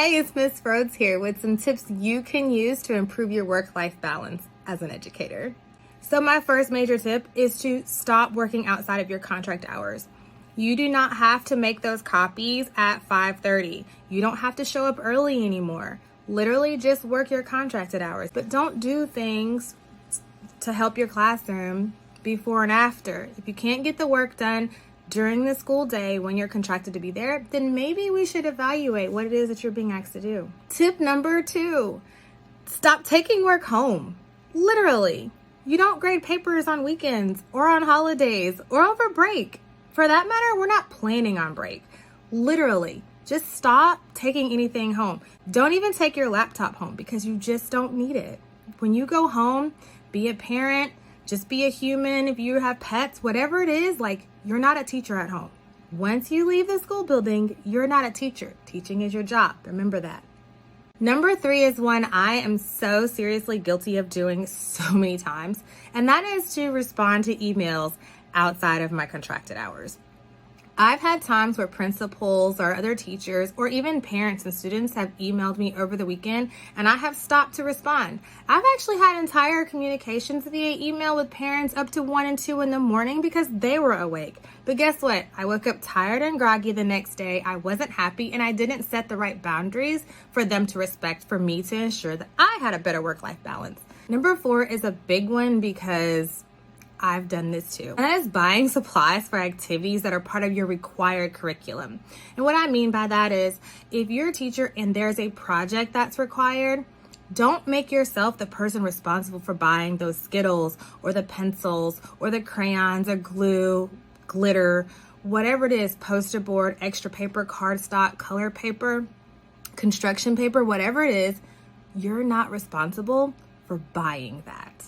Hey, it's Miss Rhodes here with some tips you can use to improve your work-life balance as an educator. So my first major tip is to stop working outside of your contract hours. You do not have to make those copies at 5:30. You don't have to show up early anymore. Literally just work your contracted hours, but don't do things to help your classroom before and after. If you can't get the work done during the school day when you're contracted to be there, then maybe we should evaluate what it is that you're being asked to do. Tip number 2, stop taking work home. Literally. You don't grade papers on weekends or on holidays or over break. For that matter, we're not planning on break. Literally. Just stop taking anything home. Don't even take your laptop home because you just don't need it. When you go home, be a parent, just be a human. If you have pets, whatever it is, you're not a teacher at home. Once you leave the school building, you're not a teacher. Teaching is your job. Remember that. Number 3 is one I am so seriously guilty of doing so many times, and that is to respond to emails outside of my contracted hours. I've had times where principals or other teachers or even parents and students have emailed me over the weekend and I have stopped to respond. I've actually had entire communications via email with parents up to 1 and 2 in the morning because they were awake. But guess what? I woke up tired and groggy the next day. I wasn't happy and I didn't set the right boundaries for them to respect for me to ensure that I had a better work-life balance. Number 4 is a big one because I've done this too. And that is buying supplies for activities that are part of your required curriculum. And what I mean by that is if you're a teacher and there's a project that's required, don't make yourself the person responsible for buying those Skittles or the pencils or the crayons or glue, glitter, whatever it is, poster board, extra paper, cardstock, color paper, construction paper, whatever it is, you're not responsible for buying that.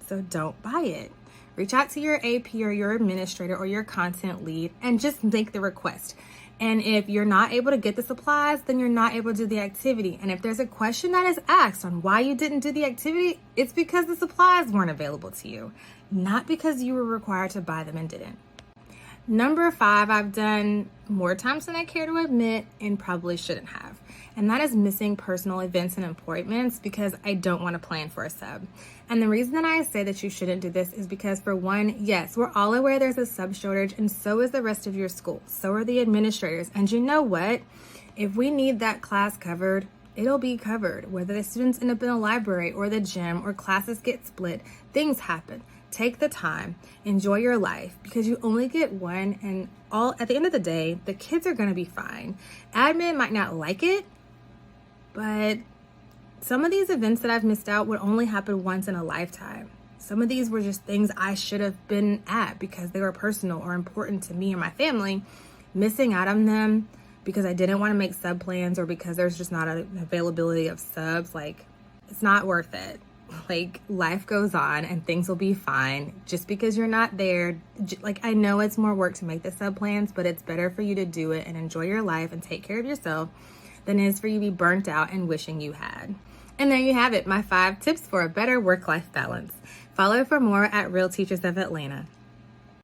So don't buy it. Reach out to your AP or your administrator or your content lead and just make the request. And if you're not able to get the supplies, then you're not able to do the activity. And if there's a question that is asked on why you didn't do the activity, it's because the supplies weren't available to you, not because you were required to buy them and didn't. Number 5, I've done more times than I care to admit and probably shouldn't have. And that is missing personal events and appointments because I don't want to plan for a sub. And the reason that I say that you shouldn't do this is because, for one, yes, we're all aware there's a sub shortage and so is the rest of your school. So are the administrators. And you know what? If we need that class covered, it'll be covered. Whether the students end up in a library or the gym or classes get split, things happen. Take the time, enjoy your life because you only get one, and at the end of the day, the kids are going to be fine. Admin might not like it, but some of these events that I've missed out would only happen once in a lifetime. Some of these were just things I should have been at because they were personal or important to me or my family. Missing out on them because I didn't want to make sub plans or because there's just not an availability of subs, it's not worth it. Life goes on and things will be fine. Just because you're not there, I know it's more work to make the sub plans, but it's better for you to do it and enjoy your life and take care of yourself than it is for you to be burnt out and wishing you had. And there you have it, my 5 tips for a better work-life balance. Follow for more at Real Teachers of Atlanta.